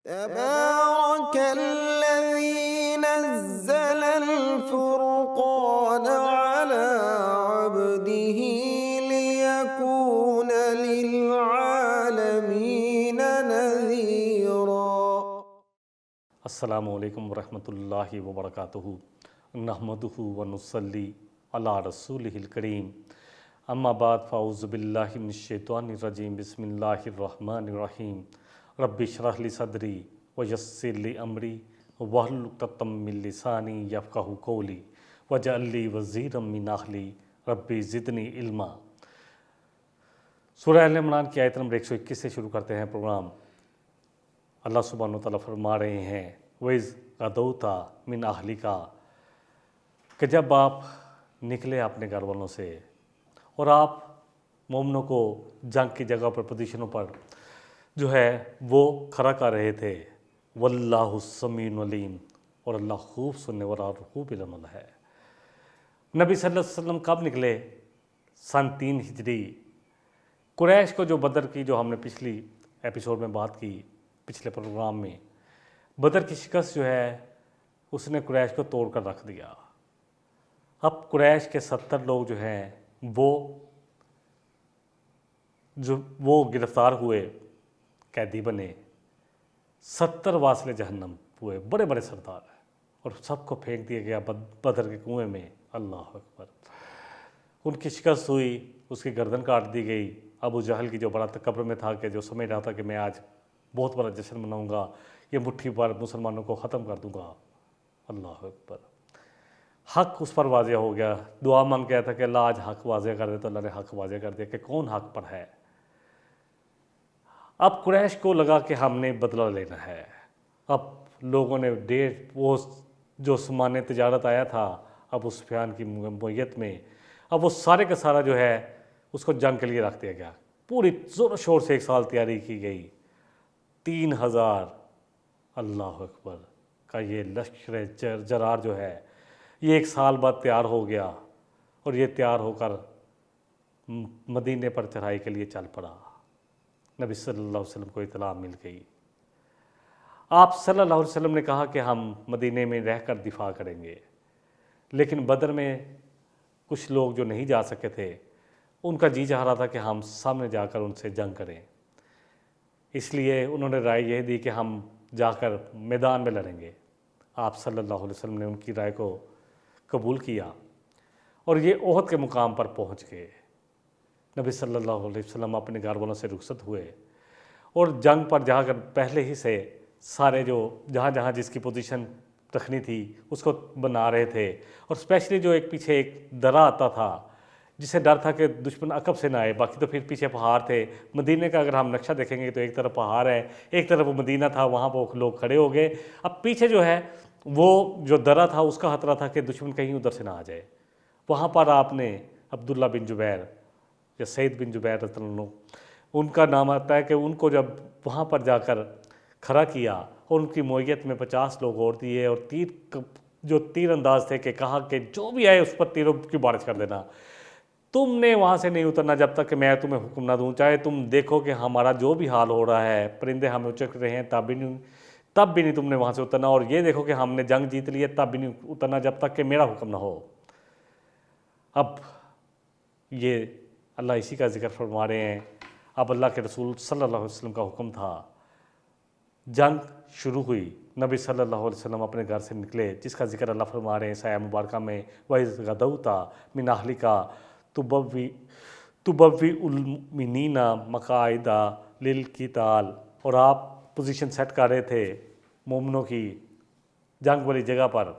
تبارك الذي نزل الفرقان على عبده ليكون للعالمين نذيرا۔ السلام علیکم ورحمۃ اللہ وبرکاتہ۔ نحمدہ ونصلی علی رسولہ الکریم، اما بعد فاعوذ باللہ من الشیطان الرجیم، بسم اللہ الرحمن الرحیم۔ رب اشرح لی صدری ویسر لی امری واحلل عقدۃ من لسانی یفقہوا قولی واجعل لی وزیرا من اہلی رب زدنی علما۔ سورہ آل عمران کی آیت نمبر 121 سے شروع کرتے ہیں پروگرام۔ اللہ سبحانہ و تعالیٰ فرما رہے ہیں وَإِذْ غَدَوْتَ مِنْ أَهْلِكَ، کہ جب آپ نکلے اپنے گھر والوں سے اور آپ مومنوں کو جنگ کی جگہ پر پوزیشنوں پر جو ہے وہ کھڑا کر رہے تھے، وَاللَّهُ السَّمِيعُ الْعَلِيمُ، اور اللہ خوب سننے والا اور خوب علم والا ہے۔ نبی صلی اللہ علیہ وسلم کب نکلے؟ سن 3 ہجری۔ قریش کو جو بدر کی، جو ہم نے پچھلی ایپیسوڈ میں بات کی، پچھلے پروگرام میں، بدر کی شکست جو ہے اس نے قریش کو توڑ کر رکھ دیا۔ اب قریش کے 70 لوگ جو ہیں وہ گرفتار ہوئے، قیدی بنے، 70 واصل جہنم ہوئے، بڑے بڑے سردار ہیں، اور سب کو پھینک دیا گیا بدر کے کنویں میں۔ اللہ اکبر۔ ان کی شکست ہوئی، اس کی گردن کاٹ دی گئی۔ ابو جہل کی جو بڑا تکبر میں تھا، کہ جو سمجھ رہا تھا کہ میں آج بہت بڑا جشن مناؤں گا، یہ مٹھی پر مسلمانوں کو ختم کر دوں گا۔ اللہ اکبر۔ حق اس پر واضح ہو گیا، دعا مانگ گیا تھا کہ اللہ آج حق واضح کر دے، تو اللہ نے حق واضح کر دیا کہ کون حق پر ہے۔ اب قریش کو لگا کہ ہم نے بدلہ لینا ہے۔ اب لوگوں نے وہ جو سامان تجارت آیا تھا ابو سفیان کی معیت میں، اب وہ سارے کا سارا جو ہے اس کو جنگ کے لیے رکھ دیا گیا۔ پوری زور و شور سے 1 سال تیاری کی گئی۔ 3000 اللہ اکبر کا یہ لشکر جرار جو ہے یہ 1 سال بعد تیار ہو گیا، اور یہ تیار ہو کر مدینے پر چڑھائی کے لیے چل پڑا۔ نبی صلی اللہ علیہ وسلم کو اطلاع مل گئی۔ آپ صلی اللہ علیہ وسلم نے کہا کہ ہم مدینے میں رہ کر دفاع کریں گے، لیکن بدر میں کچھ لوگ جو نہیں جا سکے تھے، ان کا جی چاہ رہا تھا کہ ہم سامنے جا کر ان سے جنگ کریں۔ اس لیے انہوں نے رائے یہ دی کہ ہم جا کر میدان میں لڑیں گے۔ آپ صلی اللہ علیہ وسلم نے ان کی رائے کو قبول کیا، اور یہ احد کے مقام پر پہنچ گئے۔ نبی صلی اللہ علیہ وسلم اپنے گھر والوں سے رخصت ہوئے، اور جنگ پر جا کر پہلے ہی سے سارے جو جہاں جس کی پوزیشن رکھنی تھی اس کو بنا رہے تھے، اور اسپیشلی جو ایک پیچھے ایک درہ آتا تھا جسے ڈر تھا کہ دشمن عقب سے نہ آئے، باقی تو پھر پیچھے پہاڑ تھے۔ مدینے کا اگر ہم نقشہ دیکھیں گے تو ایک طرف پہاڑ ہے، ایک طرف وہ مدینہ تھا، وہاں پہ لوگ کھڑے ہو گئے۔ اب پیچھے جو ہے وہ جو درہ تھا اس کا خطرہ تھا کہ دشمن کہیں ادھر سے نہ آ جائے۔ وہاں پر آپ نے عبداللہ بن جبیر یا سعید بن جبیر رضی اللہ عنہ، ان کا نام آتا ہے کہ ان کو جب وہاں پر جا کر کھڑا کیا، اور ان کی معیت میں 50 لوگ اور دیے، اور تیر انداز تھے کہ کہا کہ جو بھی آئے اس پر تیروں کی بارش کر دینا، تم نے وہاں سے نہیں اترنا جب تک کہ میں تمہیں حکم نہ دوں، چاہے تم دیکھو کہ ہمارا جو بھی حال ہو رہا ہے، پرندے ہمیں اچک رہے ہیں، تب بھی نہیں تم نے وہاں سے اترنا، اور یہ دیکھو کہ ہم نے جنگ جیت لی ہے، تب بھی نہیں اترنا جب تک کہ میرا حکم نہ ہو۔ اب یہ اللہ اسی کا ذکر فرما رہے ہیں۔ اب اللہ کے رسول صلی اللہ علیہ وسلم کا حکم تھا، جنگ شروع ہوئی، نبی صلی اللہ علیہ وسلم اپنے گھر سے نکلے، جس کا ذکر اللہ فرما رہے ہیں سایہ مبارکہ میں، وَإِذْ غَدَوْتَ مِنْ أَهْلِكَ تُبَوِّئُ الْمُؤْمِنِينَ مَقَاعِدَ لِلْقِتَالِ، اور آپ پوزیشن سیٹ کر رہے تھے مومنوں کی جنگ والی جگہ پر۔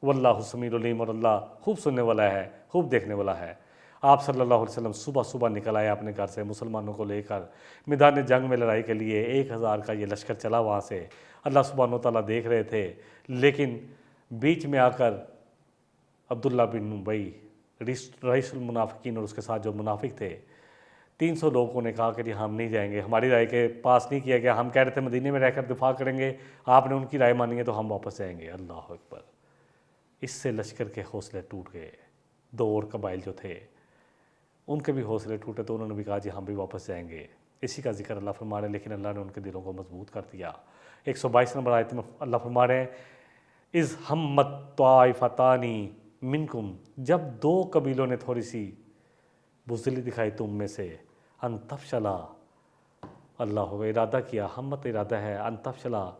وَاللَّهُ السَّمِيعُ الْعَلِيمُ، اور اللہ خوب سننے والا ہے، خوب دیکھنے والا ہے۔ آپ صلی اللہ علیہ وسلم صبح نکل آئے اپنے گھر سے مسلمانوں کو لے کر میدان جنگ میں لڑائی کے لیے۔ 1000 کا یہ لشکر چلا وہاں سے، اللہ سبحانہ و تعالیٰ دیکھ رہے تھے، لیکن بیچ میں آ کر عبداللہ بن ابی، رئیس المنافقین، اور اس کے ساتھ جو منافق تھے، 300 لوگوں نے کہا کہ جی ہم نہیں جائیں گے، ہماری رائے کے پاس نہیں کیا گیا، ہم کہہ رہے تھے مدینے میں رہ کر دفاع کریں گے، آپ نے ان کی رائے مانی ہے تو ہم واپس جائیں گے۔ اللہ اکبر۔ اس سے لشکر کے حوصلے ٹوٹ گئے۔ 2 اور قبائل جو تھے ان کے بھی حوصلے ٹوٹے، تو انہوں نے بھی کہا جی ہم بھی واپس جائیں گے۔ اسی کا ذکر اللہ فرما رہے ہیں، لیکن اللہ نے ان کے دلوں کو مضبوط کر دیا۔ 122 نمبر آیت میں اللہ فرما رہے ہیں اذ ہمت طائفتانی منکم، جب دو قبیلوں نے تھوڑی سی بزدلی دکھائی تم میں سے، ان تفشلا، اللہ ہوگا ارادہ کیا، ہمت ارادہ ہے، ان تفشلا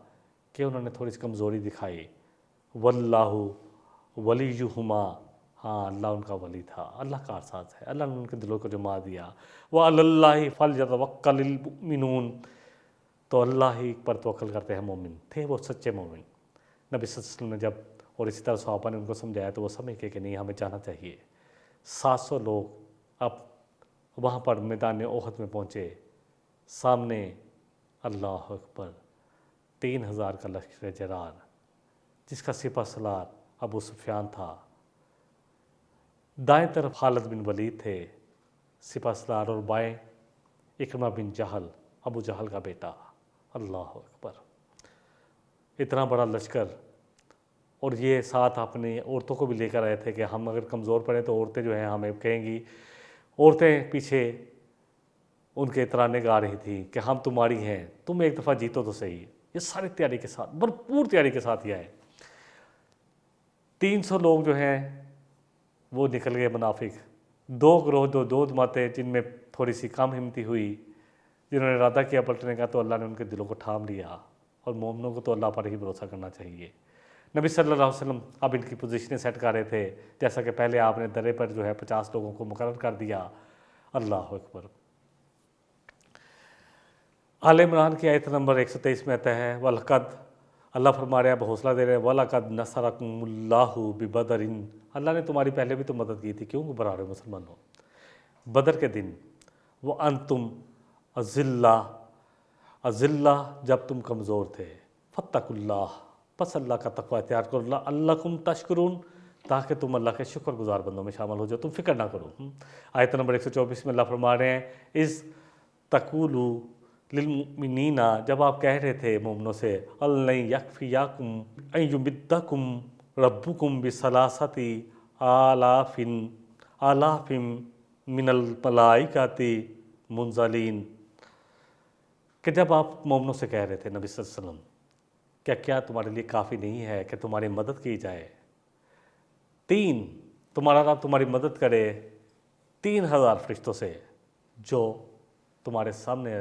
کہ انہوں نے تھوڑی سی کمزوری دکھائی، واللہ ولیہما، ہاں اللہ ان کا ولی تھا، اللہ کا ساتھ ہے، اللہ نے ان کے دلوں کو جما دیا، وعلی اللہ فلیتوکل المؤمنون، تو اللہ ہی پر توکل کرتے ہیں مومن، تھے وہ سچے مومن۔ نبی صلی اللہ علیہ وسلم نے جب اور اسی طرح صحابہ نے ان کو سمجھایا تو وہ سمجھ کے کہ نہیں ہمیں جانا چاہیے۔ 700 لوگ اب وہاں پر میدان احد میں پہنچے، سامنے اللہ اکبر 3000 کا لشکر جرار جس کا سپہ سالار ابو سفیان تھا، دائیں طرف خالد بن ولید تھے سپہ سالار، اور بائیں اکرمہ بن جہل ابو جہل کا بیٹا، اللہ اکبر، اتنا بڑا لشکر، اور یہ ساتھ اپنی عورتوں کو بھی لے کر آئے تھے کہ ہم اگر کمزور پڑے تو عورتیں جو ہیں ہمیں کہیں گی، عورتیں پیچھے ان کے ترانے گا رہی تھی کہ ہم تمہاری ہیں، تم ایک دفعہ جیتو تو صحیح۔ یہ ساری تیاری کے ساتھ، بھرپور تیاری کے ساتھ یہ آئے۔ 300 لوگ جو ہیں وہ نکل گئے منافق، دو گروہ، دو جماعتیں، جن میں تھوڑی سی کم ہمتی ہوئی، جنہوں نے ارادہ کیا پلٹنے کا، تو اللہ نے ان کے دلوں کو تھام لیا، اور مومنوں کو تو اللہ پر ہی بھروسہ کرنا چاہیے۔ نبی صلی اللہ علیہ وسلم اب ان کی پوزیشنیں سیٹ کر رہے تھے، جیسا کہ پہلے آپ نے درے پر جو ہے 50 لوگوں کو مقرر کر دیا، اللہ اکبر۔ آل عمران کی آیت نمبر 123 میں آتا ہے وَلَقَدْ، اللہ فرما رہے ہیں، اب حوصلہ دے رہے ہیں، وَلَقَدْ نَصَرَكُمُ اللَّهُ بِبَدْرٍ، اللہ نے تمہاری پہلے بھی تو مدد کی تھی، کیوں گھبرا رہے ہو مسلمانوں؟ بدر کے دن، وَأَنْتُمْ أَذِلَّةٌ، جب تم کمزور تھے، فَاتَّقُوا اللَّهَ، پس اللہ کا تقوی اختیار کرو، لَعَلَّكُمْ تَشْكُرُونَ، تاکہ تم اللہ کے شکر گزار بندوں میں شامل ہو جاؤ، تم فکر نہ کرو۔ آیت نمبر 124 میں اللہ فرما رہے ہیں اِذْ تَقُولُوا لِلْمُؤْمِنِينَ، جب آپ کہہ رہے تھے مومنوں سے، أَلَّنْ يَكْفِيَكُمْ أَنْ يُمِدَّكُمْ رَبُّكُمْ بِثَلَاثَةِ آلَافٍ مِّنَ الْمَلَائِكَةِ مُنزَلِينَ، کہ جب آپ مومنوں سے کہہ رہے تھے نبی صلی اللہ علیہ وسلم کیا تمہارے لیے کافی نہیں ہے کہ تمہاری مدد کی جائے، تمہارا رب تمہاری مدد کرے 3000 فرشتوں سے جو تمہارے سامنے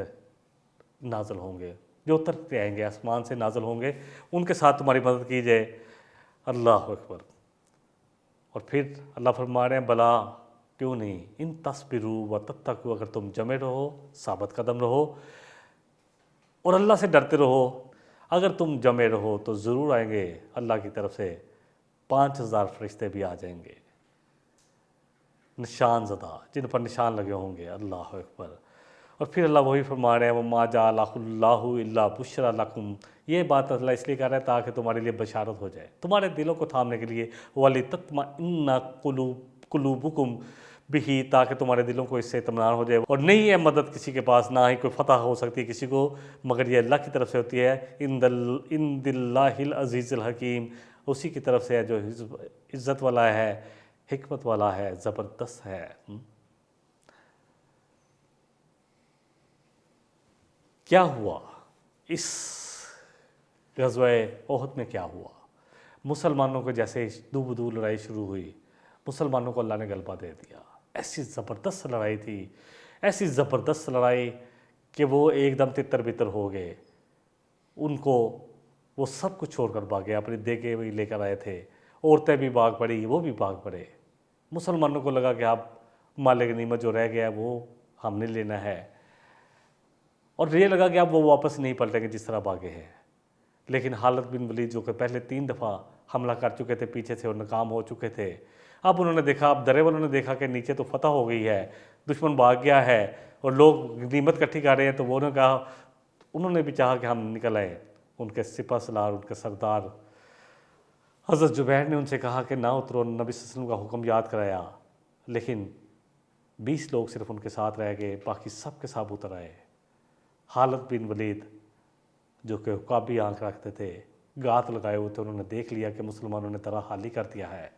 نازل ہوں گے، جو اترتے آئیں گے، آسمان سے نازل ہوں گے، ان کے ساتھ تمہاری مدد کی جائے، اللہ اکبر۔ اور پھر اللہ فرما رہے ہیں بلا، کیوں نہیں، ان تصبروا وتتقوا، اگر تم جمے رہو، ثابت قدم رہو اور اللہ سے ڈرتے رہو، اگر تم جمے رہو تو ضرور آئیں گے اللہ کی طرف سے 5000 فرشتے بھی آ جائیں گے، نشان زدہ، جن پر نشان لگے ہوں گے، اللہ اکبر۔ اور پھر اللہ وہی فرما رہے ہیں وَمَا جَعَلَهُ اللَّهُ إِلَّا بُشْرًا لَكُمْ، یہ بات اللہ اس لیے کر رہا ہے تاکہ تمہارے لیے بشارت ہو جائے، تمہارے دلوں کو تھامنے کے لیے، وَلِتَطْمَئِنَّ قُلُوبُكُمْ بِهِ، تاکہ تمہارے دلوں کو اس سے اطمینان ہو جائے۔ اور نہیں ہے مدد کسی کے پاس، نہ ہی کوئی فتح ہو سکتی ہے کسی کو، مگر یہ اللہ کی طرف سے ہوتی ہے، عند اللہ العزیز الحکیم، اسی کی طرف سے ہے جو عزت والا ہے، حکمت والا ہے، زبردست ہے۔ کیا ہوا اس غزوہ احد میں؟ کیا ہوا؟ مسلمانوں کو جیسے دو بدو لڑائی شروع ہوئی، مسلمانوں کو اللہ نے غلبہ دے دیا۔ ایسی زبردست لڑائی تھی، ایسی زبردست لڑائی کہ وہ ایک دم تتر بتر ہو گئے، ان کو وہ سب کچھ چھوڑ کر بھاگے، اپنی دیگیں بھی لے کر آئے تھے، عورتیں بھی بھاگ پڑی، وہ بھی بھاگ پڑے۔ مسلمانوں کو لگا کہ اب مال غنیمت جو رہ گیا وہ ہم نے لینا ہے، اور یہ لگا کہ اب وہ واپس نہیں پلٹیں گے جس طرح بھاگے ہیں۔ لیکن خالد بن ولید جو کہ پہلے 3 دفعہ حملہ کر چکے تھے پیچھے سے اور ناکام ہو چکے تھے، اب انہوں نے دیکھا، اب درے والوں نے دیکھا کہ نیچے تو فتح ہو گئی ہے، دشمن بھاگ گیا ہے اور لوگ غنیمت اکٹھی کر رہے ہیں، تو انہوں نے بھی چاہا کہ ہم نکل آئیں۔ ان کے سپہ سالار، ان کے سردار حضرت جبیر نے ان سے کہا کہ نہ اترو، نبی صلی اللہ علیہ وسلم کا حکم یاد کرایا، لیکن 20 لوگ صرف ان کے ساتھ رہ گئے، باقی سب کے ساتھ اتر آئے۔ خالد بن ولید جو کہ عقابی آنکھ رکھتے تھے، گات لگائے ہوئے تھے، انہوں نے دیکھ لیا کہ مسلمانوں نے طرح خالی کر دیا ہے۔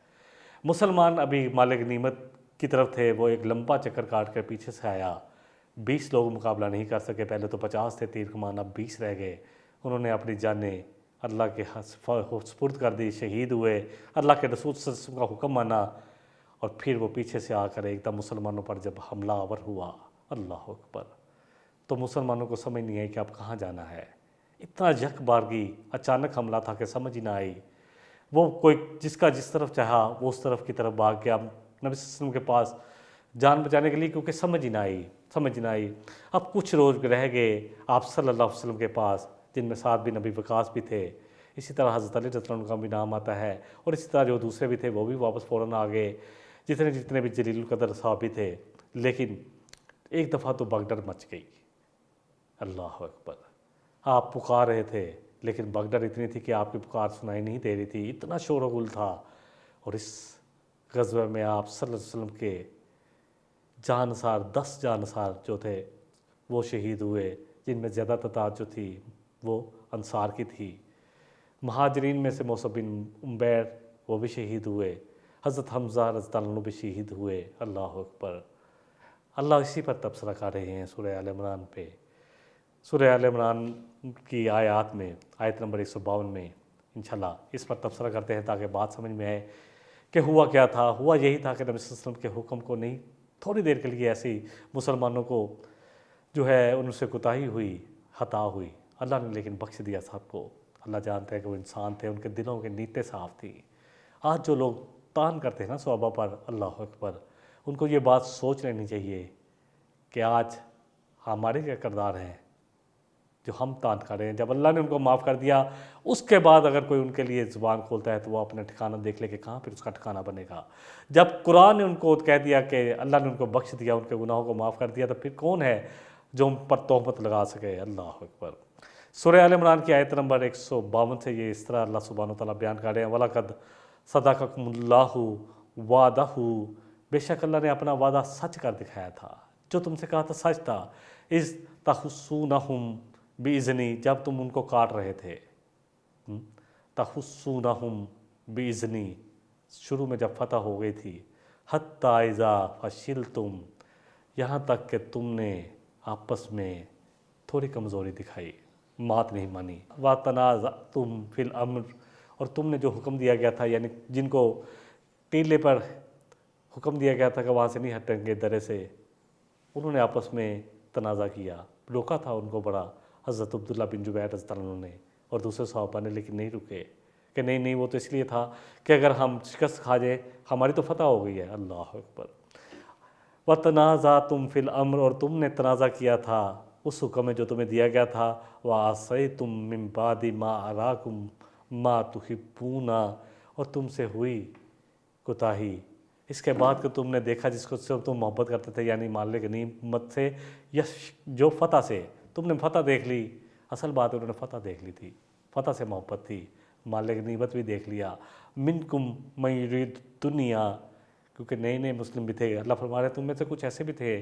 مسلمان ابھی مال غنیمت کی طرف تھے، وہ ایک لمبا چکر کاٹ کر پیچھے سے آیا، 20 لوگ مقابلہ نہیں کر سکے، پہلے تو 50 تھے تیر کمان، اب 20 رہ گئے، انہوں نے اپنی جانیں اللہ کے سپرد کر دی، شہید ہوئے، اللہ کے رسول صلی اللہ علیہ وسلم کا حکم مانا، اور پھر وہ پیچھے سے آ کر ایک دم مسلمانوں پر جب حملہ آور ہوا، اللہ اکبر، تو مسلمانوں کو سمجھ نہیں آئی کہ اب کہاں جانا ہے۔ اتنا یک بارگی اچانک حملہ تھا کہ سمجھ ہی نہ آئی۔ وہ کوئی جس کا جس طرف چاہا وہ اس طرف کی طرف بھاگ گیا نبی صلی اللہ علیہ وسلم کے پاس جان بچانے کے لیے، کیونکہ سمجھ ہی نہ آئی۔ اب کچھ روز رہ گئے آپ صلی اللہ علیہ وسلم کے پاس، جن میں سعد بن ابی وقاص بھی تھے، اسی طرح حضرت علی رضی اللہ عنہ کا بھی نام آتا ہے، اور اسی طرح جو دوسرے بھی تھے وہ بھی واپس فوراً آ گئے، جتنے بھی جلیل القدر صحابی تھے۔ لیکن ایک دفعہ تو بگدڑ مچ گئی، اللہ اکبر، آپ پکار رہے تھے لیکن بگدڑ اتنی تھی کہ آپ کی پکار سنائی نہیں دے رہی تھی، اتنا شور و غل تھا۔ اور اس غزوہ میں آپ صلی اللہ علیہ وسلم کے جانثار 10 جانثار جو تھے وہ شہید ہوئے، جن میں زیادہ تعداد جو تھی وہ انصار کی تھی۔ مہاجرین میں سے مصعب بن عمیر وہ بھی شہید ہوئے، حضرت حمزہ رضی اللہ عنہ بھی شہید ہوئے، اللہ اکبر۔ اللہ اسی پر تبصرہ کر رہے ہیں سورہ آل عمران پہ، سورہ آل عمران کی آیات میں، آیت نمبر 152 میں انشاءاللہ اس پر تبصرہ کرتے ہیں تاکہ بات سمجھ میں آئے کہ ہوا کیا تھا۔ ہوا یہی تھا کہ نبی صلی اللہ علیہ وسلم کے حکم کو نہیں، تھوڑی دیر کے لیے ایسی مسلمانوں کو جو ہے ان سے کوتاہی ہوئی، خطا ہوئی، اللہ نے لیکن بخش دیا سب کو۔ اللہ جانتا ہے کہ وہ انسان تھے، ان کے دلوں کے نیتیں صاف تھی۔ آج جو لوگ تان کرتے ہیں نا صحابہ پر، اللہ اکبر، ان کو یہ بات سوچ لینی چاہیے کہ آج ہمارے کیا کردار ہیں جو ہم تان کر رہے ہیں۔ جب اللہ نے ان کو معاف کر دیا، اس کے بعد اگر کوئی ان کے لیے زبان کھولتا ہے تو وہ اپنا ٹھکانہ دیکھ لے کہ کہاں پھر اس کا ٹھکانہ بنے گا۔ جب قرآن نے ان کو کہہ دیا کہ اللہ نے ان کو بخش دیا، ان کے گناہوں کو معاف کر دیا، تو پھر کون ہے جو ان پر تہمت لگا سکے، اللہ اکبر۔ سورہ آل عمران کی آیت نمبر 152 سے یہ اس طرح اللہ سبحانہ وتعالیٰ بیان کر رہے ہیں، وَلَقَدْ صَدَقَكُمُ اللَّهُ وَعْدَهُ، بے شک اللہ نے اپنا وعدہ سچ کر دکھایا تھا، جو تم سے کہا تھا سچ تھا، اِذْ تَحُسُّونَهُمْ بِإِذْنِی، جب تم ان کو کاٹ رہے تھے، تَحُسُّونَهُمْ بِإِذْنِی، شروع میں جب فتح ہو گئی تھی، حَتَّى إِذَا فَشِلْتُمْ، یہاں تک کہ تم نے آپس میں تھوڑی کمزوری دکھائی، مات نہیں مانی، وَتَنَازَعْتُمْ فِي الْأَمْرِ، اور تم نے جو حکم دیا گیا تھا، یعنی جن کو ٹیلے پر حکم دیا گیا تھا کہ وہاں سے نہیں ہٹیں گے درے سے، انہوں نے آپس میں تنازع کیا، روکا تھا ان کو بڑا حضرت عبداللہ بن جبیر رضی اللہ عنہ نے اور دوسرے صحابہ نے، لیکن نہیں رکے کہ نہیں وہ تو اس لیے تھا کہ اگر ہم شکست کھا جائیں ہماری تو فتح ہو گئی ہے، اللہ اکبر۔ وَتَنَازَعْتُمْ فِي الْأَمْرِ، اور تم نے تنازع کیا تھا اس حکم میں جو تمہیں دیا گیا تھا، وَعَصَيْتُمْ مِن بَعْدِ مَا أَرَاكُمْ مَا تُحِبُّونَ، اور تم سے ہوئی کوتاہی اس کے بعد کہ تم نے دیکھا جس کو سے تم محبت کرتے تھے، یعنی مال غنیمت سے یا جو فتح سے، تم نے فتح دیکھ لی، اصل بات ہے انہوں نے فتح دیکھ لی تھی، فتح سے محبت تھی، مال غنیمت بھی دیکھ لیا، منکم من یرید دنیا، کیونکہ نئے مسلم بھی تھے، اللہ فرما رہے تم میں سے کچھ ایسے بھی تھے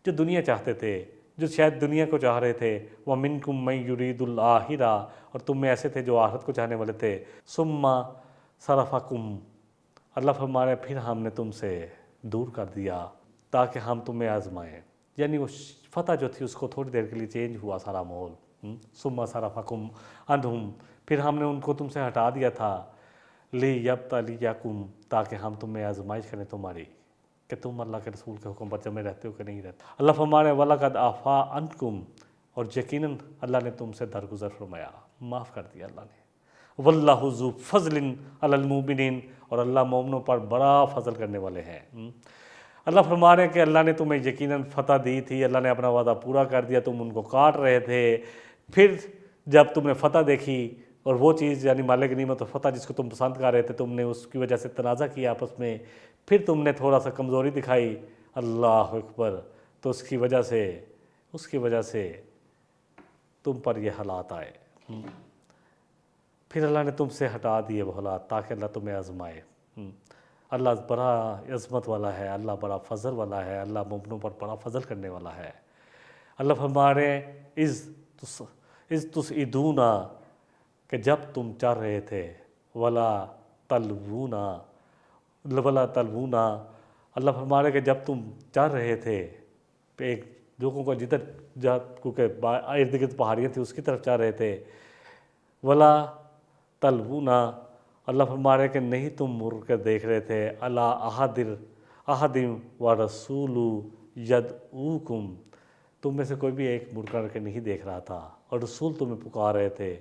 جو دنیا چاہتے تھے، جو شاید دنیا کو چاہ رہے تھے، وَمِنْكُمْ مَن يُرِيدُ الْآخِرَةَ، اور تم میں ایسے تھے جو آخرت کو چاہنے والے تھے، ثُمَّ صَرَفَكُمْ، اللہ فرما رہے پھر ہم نے تم سے دور کر دیا تاکہ ہم تمہیں آزمائیں، یعنی وہ فتح جو تھی اس کو تھوڑی دیر کے لیے چینج ہوا سارا ماحول، ثُمَّ صَرَفَكُمْ عَنْهُمْ، پھر ہم نے ان کو تم سے ہٹا دیا تھا، لِيَبْتَلِيَكُمْ، تاکہ ہم تمہیں آزمائش کریں تمہاری کہ تم اللہ کے رسول کے حکم پر جمے رہتے ہو کہ نہیں رہتے۔ اللہ فرما رہے وَلَقَدْ عَفَا عَنْكُمْ، اور یقیناً اللہ نے تم سے درگزر فرمایا، معاف کر دیا اللہ نے، وَاللَّهُ ذُو فَضْلٍ عَلَى الْمُؤْمِنِينَ، اور اللہ مومنوں پر بڑا فضل کرنے والے ہیں۔ اللہ فرما رہے ہیں کہ اللہ نے تمہیں یقیناً فتح دی تھی، اللہ نے اپنا وعدہ پورا کر دیا، تم ان کو کاٹ رہے تھے، پھر جب تم نے فتح دیکھی اور وہ چیز یعنی مال غنیمت اور فتح جس کو تم پسند کر رہے تھے، تم نے اس کی وجہ سے تنازع کیا آپس میں، پھر تم نے تھوڑا سا کمزوری دکھائی، اللہ اکبر، تو اس کی وجہ سے تم پر یہ حالات آئے، پھر اللہ نے تم سے ہٹا دیے وہ حالات تاکہ اللہ تمہیں آزمائے۔ اللہ بڑا عظمت والا ہے، اللہ بڑا فضل والا ہے، اللہ مومنوں پر بڑا فضل کرنے والا ہے۔ اللہ فرما رہے ہیں اذ تسعدون، کہ جب تم چاہ رہے تھے، ولا تلوون، اللہ فرما رہے کہ جب تم چاہ رہے تھے، ایک لوگوں کو جدھر جہاں کیونکہ ارد گرد پہاڑیاں تھیں اس کی طرف جا رہے تھے، ولا تلونا، اللہ فرما رہے کہ نہیں تم مڑ کر دیکھ رہے تھے، اللہ احدم و رسول یدعوکم، تم میں سے کوئی بھی ایک مڑ کر کے نہیں دیکھ رہا تھا، اور رسول تمہیں پکار رہے تھے،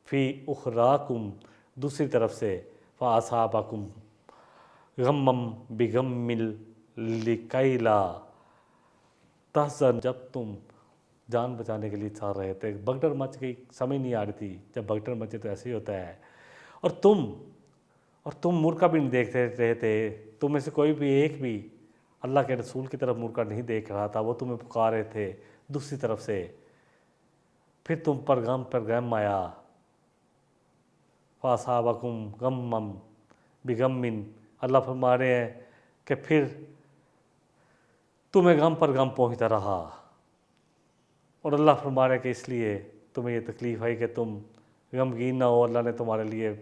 فی اخراکم، دوسری طرف سے، فاصابکم غمم بغم لکی لا تحزن، جب تم جان بچانے کے لیے چاہ رہے تھے، بگڈر مچ گئی، سمجھ نہیں آ رہی تھی، جب بگڈر مچے تو ایسے ہی ہوتا ہے، اور تم مڑ کر بھی نہیں دیکھ رہے تھے، تم میں سے کوئی بھی ایک بھی اللہ کے رسول کی طرف مڑ کر نہیں دیکھ رہا تھا، وہ تمہیں پکار رہے تھے دوسری طرف سے، پھر تم پر غم آیا، فاصابکم غمم بغم، اللہ فرما رہے ہیں کہ پھر تمہیں غم پر غم پہنچتا رہا، اور اللہ فرما رہے ہیں کہ اس لیے تمہیں یہ تکلیف آئی کہ تم غمگین نہ ہو، اللہ نے تمہارے لیے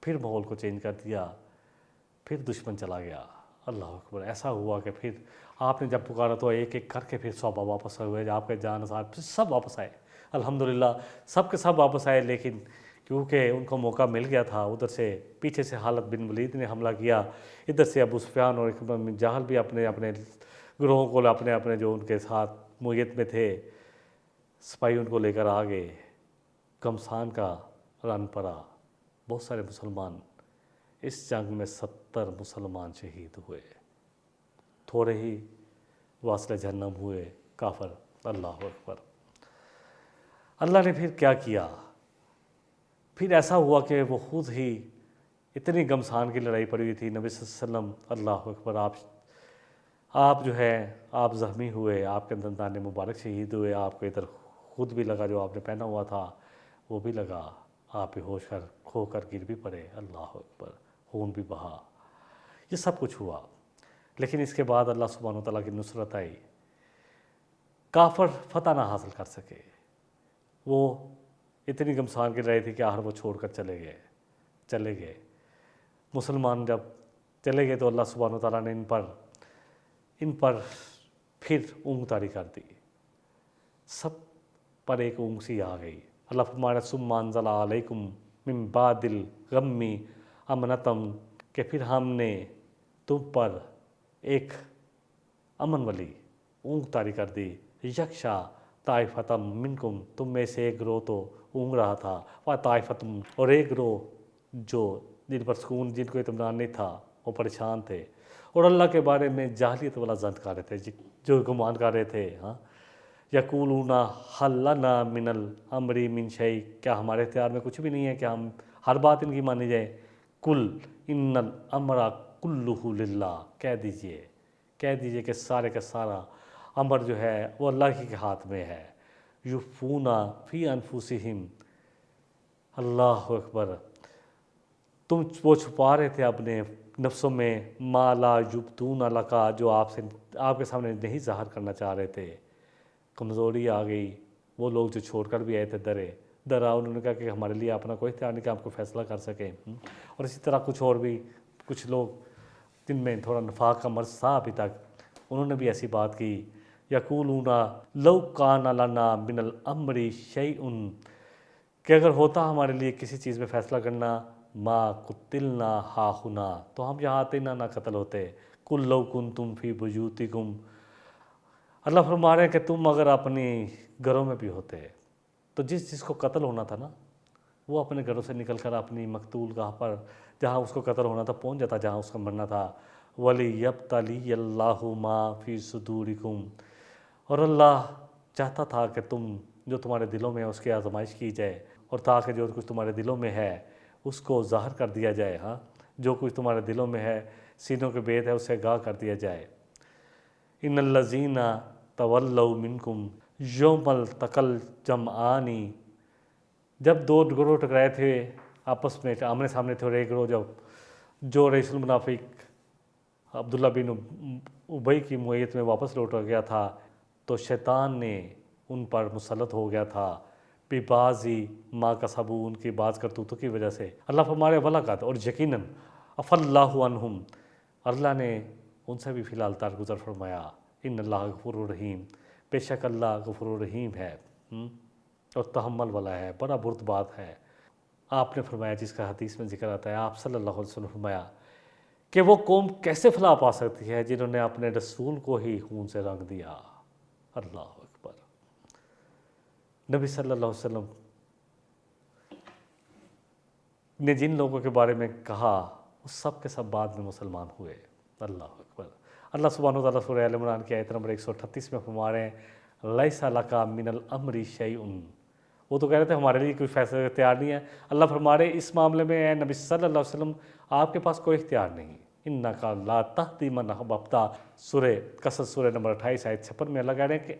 پھر ماحول کو چینج کر دیا، پھر دشمن چلا گیا، اللہ اکبر۔ ایسا ہوا کہ پھر آپ نے جب پکارا تو ایک ایک کر کے پھر صحابہ واپس ہوئے، آپ کے جان ساتھ پھر سب واپس آئے، الحمدللہ سب کے سب واپس آئے، لیکن کیونکہ ان کو موقع مل گیا تھا، ادھر سے پیچھے سے خالد بن ولید نے حملہ کیا، ادھر سے ابو سفیان اور اکرمہ بن جہل بھی اپنے گروہوں کو اپنے جو ان کے ساتھ معیت میں تھے سپاہی ان کو لے کر آ گئے، گھمسان کا رن پڑا، بہت سارے مسلمان، اس جنگ میں 70 مسلمان شہید ہوئے، تھوڑے ہی واصل جہنم ہوئے کافر، اللہ اکبر۔ اللہ نے پھر کیا کیا؟ پھر ایسا ہوا کہ وہ خود ہی اتنی گھمسان کی لڑائی پڑی ہوئی تھی، نبی صلی اللہ علیہ وسلم، اللہ اکبر، آپ جو ہے آپ زخمی ہوئے، آپ کے دندان مبارک شہید ہوئے، آپ کو ادھر خود بھی لگا جو آپ نے پہنا ہوا تھا وہ بھی لگا، آپ بے ہوش کھو کر گر بھی پڑے، اللہ اکبر، خون بھی بہا، یہ سب کچھ ہوا، لیکن اس کے بعد اللہ سبحانہ وتعالیٰ کی نصرت آئی، کافر فتح نہ حاصل کر سکے، وہ اتنی گھمسان کی لڑائی تھی کہ آخر وہ چھوڑ کر چلے گئے، مسلمان جب چلے گئے تو اللہ سبحانہ وتعالیٰ نے ان پر پھر اونگ طاری کر دی، سب پر ایک اونگ سی آ گئی، اللہ فرمایا ثم انزل علیکم من بعد الغم امنتم، کہ پھر ہم نے تم پر ایک امن والی اونگ طاری کر دی، یکشا طائفتم منکم، تم میں سے ایک گروہ تو اونگ رہا تھا، طائفتم، اور ایک گروہ جن پر سکون، جن کو اطمینان نہیں تھا، وہ پریشان تھے، اور اللہ کے بارے میں جاہلیت والا ظن کر رہے تھے، جو گمان کر رہے تھے، یقولون حل لنا من الامر من شیء، کیا ہمارے اختیار میں کچھ بھی نہیں ہے کہ ہم ہر بات ان کی مانی جائے، کل ان الامر کلہ للہ، کہہ دیجئے کہ سارے کا سارا امر جو ہے وہ اللہ ہی کے ہاتھ میں ہے، یخفون فی انفسہم، اللہ اکبر، تم وہ چھپا رہے تھے اپنے نفسوں میں، ما لا یبدون لک، جو آپ کے سامنے نہیں ظاہر کرنا چاہ رہے تھے، کمزوری آ گئی، وہ لوگ جو چھوڑ کر بھی آئے تھے ڈرا، انہوں نے کہا کہ ہمارے لیے اپنا کوئی اختیار نہیں کہ آپ کو فیصلہ کر سکیں، اور اسی طرح کچھ لوگ جن میں تھوڑا نفاق کا مرض تھا ابھی تک، انہوں نے بھی ایسی بات کی، یقولون لو کان لنا من الامر شیء، کہ اگر ہوتا ہمارے لیے کسی چیز میں فیصلہ کرنا، ما قتلنا ہاہنا، تو ہم یہاں آتے نہ قتل ہوتے، قل لو کنتم فی بیوتکم، اللہ فرما رہے ہیں کہ تم اگر اپنی گھروں میں بھی ہوتے تو جس کو قتل ہونا تھا نا، وہ اپنے گھروں سے نکل کر اپنی مقتول گاہ پر جہاں اس کو قتل ہونا تھا پہنچ جاتا، جہاں اس کا مرنا تھا، وَلِيَبْتَلِيَ اللَّهُ مَا فِي صُدُورِكُمْ، اور اللہ چاہتا تھا کہ جو تمہارے دلوں میں ہے اس کی آزمائش کی جائے، اور تاکہ جو کچھ تمہارے دلوں میں ہے اس کو ظاہر کر دیا جائے، جو کچھ تمہارے دلوں میں ہے، سینوں کے بید ہے، اسے گاہ کر دیا جائے، ان الذین تولوا منکم یوم التقى الجمعان، جب دو گروہ ٹکرائے تھے آپس میں آمنے سامنے تھے، اور ایک گروہ جو رئیس المنافق عبداللہ بن ابی کی معیت میں واپس لوٹ گیا تھا، تو شیطان نے ان پر مسلط ہو گیا تھا، ببعضی ما کسبوا، ان کی بعض کرتوتوں کی وجہ سے، اللہ فرمارے ولاقات، اور یقیناً عفی اللہ عنہم، اللہ نے ان سے بھی فی الحال درگزر فرمایا، ان اللہ غفور الرحیم، بے شک اللہ غفور الرحیم ہے اور تحمل والا ہے، بڑا بردبار ہے۔ آپ نے فرمایا، جس کا حدیث میں ذکر آتا ہے، آپ صلی اللہ علیہ وسلم فرمایا کہ وہ قوم کیسے فلاح پا سکتی ہے جنہوں نے اپنے رسول کو ہی خون سے رنگ دیا۔ اللہ اکبر۔ نبی صلی اللہ علیہ وسلم نے جن لوگوں کے بارے میں کہا وہ سب کے سب بعد میں مسلمان ہوئے۔ اللہ اکبر۔ اللہ سبحانہ وتعالیٰ سورہ آل عمران کی آیت نمبر 138 میں فرما رہے ہیں، لیس لک من الامر شیء۔ وہ تو کہہ رہے تھے ہمارے لیے کوئی فیصلہ اختیار نہیں ہے۔ اللہ فرما رہے اس معاملے میں اے نبی صلی اللہ علیہ وسلم آپ کے پاس کوئی اختیار نہیں۔ انک لا تہدی من احببت، سورہ قصص سورہ نمبر 28 آیت 56 میں اللہ کہہ رہے ہیں کہ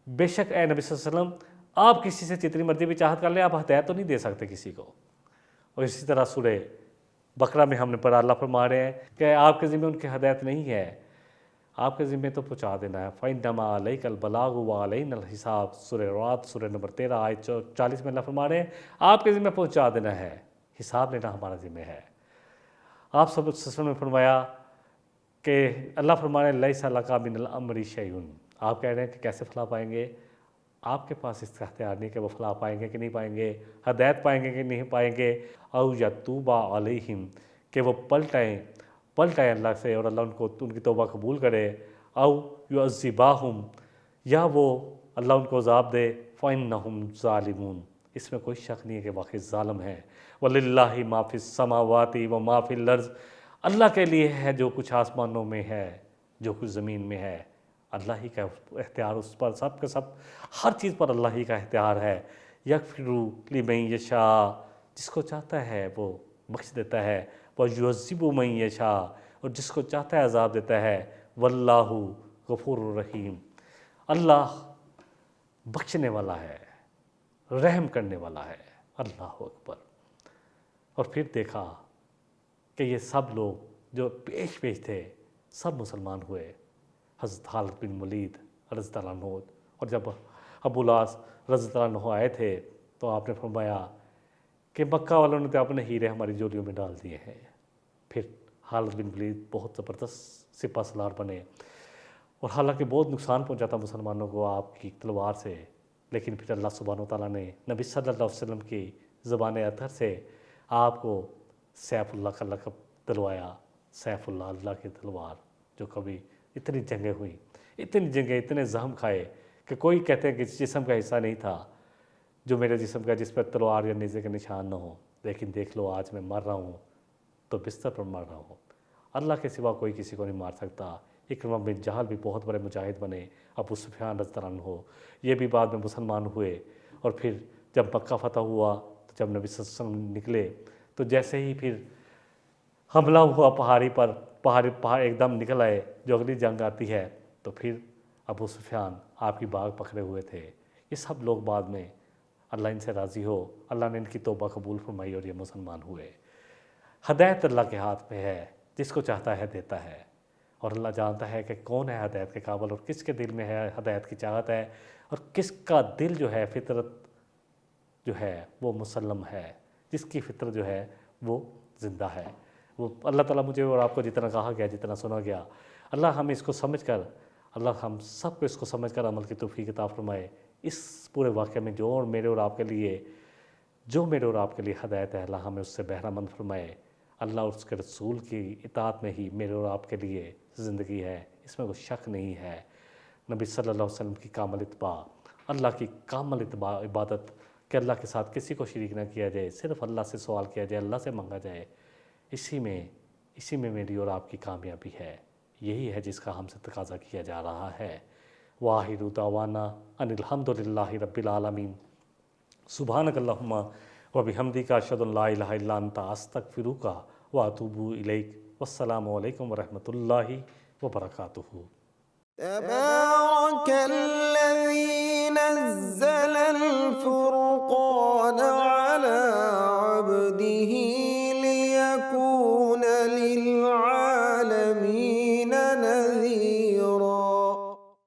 بے شک اے نبی صلی اللہ علیہ وسلم آپ کسی سے جتنی مرضی بھی چاہت کر لیں، آپ ہدایت تو نہیں دے سکتے کسی کو۔ اور اسی طرح سورہ بقرہ میں ہم نے پڑھا، اللہ فرما رہے ہیں کہ آپ کے ذمہ ان کی ہدایت نہیں ہے، آپ کے ذمہ تو پہنچا دینا ہے۔ فَإِنَّمَا عَلَيْكَ الْبَلَاغُ وَعَلَيْنَا الْحِسَابُ، سورہ رعد سورہ نمبر 13 آیت 40 میں اللہ فرما رہے ہیں آپ کے ذمہ پہنچا دینا ہے، حساب لینا ہمارا ذمہ ہے۔ آپ صلی اللہ علیہ وسلم نے فرمایا کہ اللہ فرما رہے ہیں لیس لک من الامر شیء۔ آپ کہہ رہے ہیں کہ کیسے فلاح پائیں گے؟ آپ کے پاس اس کا اختیار نہیں کہ وہ فلاح پائیں گے کہ نہیں پائیں گے، ہدایت پائیں گے کہ نہیں پائیں گے۔ او یتوب علیہم، کہ وہ پلٹیں اللہ سے اور اللہ ان کی توبہ قبول کرے۔ او یعذباہم، یا وہ اللہ ان کو عذاب دے۔ فإنہم ظالمون، اس میں کوئی شک نہیں ہے کہ واقعی ظالم ہیں۔ وَلِلَّهِ مَا فِي السَّمَاوَاتِ وَمَا فِي الْأَرْضِ، اللہ کے لیے ہے جو کچھ آسمانوں میں ہے، جو کچھ زمین میں ہے۔ اللہ ہی کا اختیار اس پر، سب کے سب ہر چیز پر اللہ ہی کا اختیار ہے۔ یغفر لمن یشاء، جس کو چاہتا ہے وہ بخش دیتا ہے۔ ویعذب من یشاء، اور جس کو چاہتا ہے عذاب دیتا ہے۔ واللہ غفور الرحیم، اللہ بخشنے والا ہے، رحم کرنے والا ہے۔ اللہ اکبر۔ اور پھر دیکھا کہ یہ سب لوگ جو پیش تھے سب مسلمان ہوئے۔ حضرت خالد بن ولید رضی اللہ عنہ، اور جب ابو العاص رضی اللہ عنہ آئے تھے تو آپ نے فرمایا کہ مکہ والوں نے تو اپنے ہیرے ہماری جولیوں میں ڈال دیے ہیں۔ پھر خالد بن ولید بہت زبردست سپہ سالار بنے، اور حالانکہ بہت نقصان پہنچا تھا مسلمانوں کو آپ کی تلوار سے، لیکن پھر اللہ سبحانہ وتعالیٰ نے نبی صلی اللہ علیہ وسلم کی زبان اطہر سے آپ کو سیف اللہ کا لقب دلوایا۔ سیف اللہ، اللہ کی تلوار، جو کبھی اتنی جنگیں ہوئیں، اتنی جنگیں، اتنے زخم کھائے کہ کوئی کہتے ہیں کہ جسم کا حصہ نہیں تھا جو میرے جسم کا جس پر تلوار یا نیزے کے نشان نہ ہو، لیکن دیکھ لو آج میں مر رہا ہوں تو بستر پر مر رہا ہوں۔ اللہ کے سوا کوئی کسی کو نہیں مار سکتا۔ اکرمہ بن جہل بھی بہت بڑے مجاہد بنے، ابو سفیان رضی اللہ عنہ یہ بھی بعد میں مسلمان ہوئے۔ اور پھر جب مکہ فتح ہوا تو جب نبی صلی اللہ علیہ وسلم نکلے تو جیسے ہی پھر حملہ ہوا پہاڑی پر، پہاڑ ایک دم نکل آئے، جو اگلی جنگ آتی ہے تو پھر ابو سفیان آپ کی باغ پکڑے ہوئے تھے۔ یہ سب لوگ بعد میں اللہ ان سے راضی ہو، اللہ نے ان کی توبہ قبول فرمائی اور یہ مسلمان ہوئے۔ ہدایت اللہ کے ہاتھ میں ہے، جس کو چاہتا ہے دیتا ہے، اور اللہ جانتا ہے کہ کون ہے ہدایت کے قابل اور کس کے دل میں ہے ہدایت کی چاہت ہے، اور کس کا دل جو ہے فطرت جو ہے وہ مسلم ہے، جس کی فطرت جو ہے وہ زندہ ہے۔ وہ اللہ تعالیٰ مجھے اور آپ کو جتنا کہا گیا، جتنا سنا گیا، اللہ ہمیں اس کو سمجھ کر، اللہ ہم سب کو اس کو سمجھ کر عمل کی توفیق عطا فرمائے۔ اس پورے واقعے میں جو میرے اور آپ کے لیے ہدایت ہے، اللہ ہمیں اس سے بہرہ مند فرمائے۔ اللہ اور اس کے رسول کی اطاعت میں ہی میرے اور آپ کے لیے زندگی ہے، اس میں کوئی شک نہیں ہے۔ نبی صلی اللہ علیہ وسلم کی کامل اتباع، اللہ کی کامل اتباع عبادت، کہ اللہ کے ساتھ کسی کو شریک نہ کیا جائے، صرف اللہ سے سوال کیا جائے، اللہ سے مانگا جائے، اسی میں میری اور آپ کی کامیابی ہے۔ یہی ہے جس کا ہم سے تقاضا کیا جا رہا ہے۔ وآخر دعوانا ان الحمد للہ رب العالمین۔ سبحانک اللہم وبحمدک، اشہد ان لا الہ الا انت، استغفرک واتوب الیک۔ والسلام علیکم ورحمۃ اللہ وبرکاتہ۔ تبارک الذی نزل الفرقان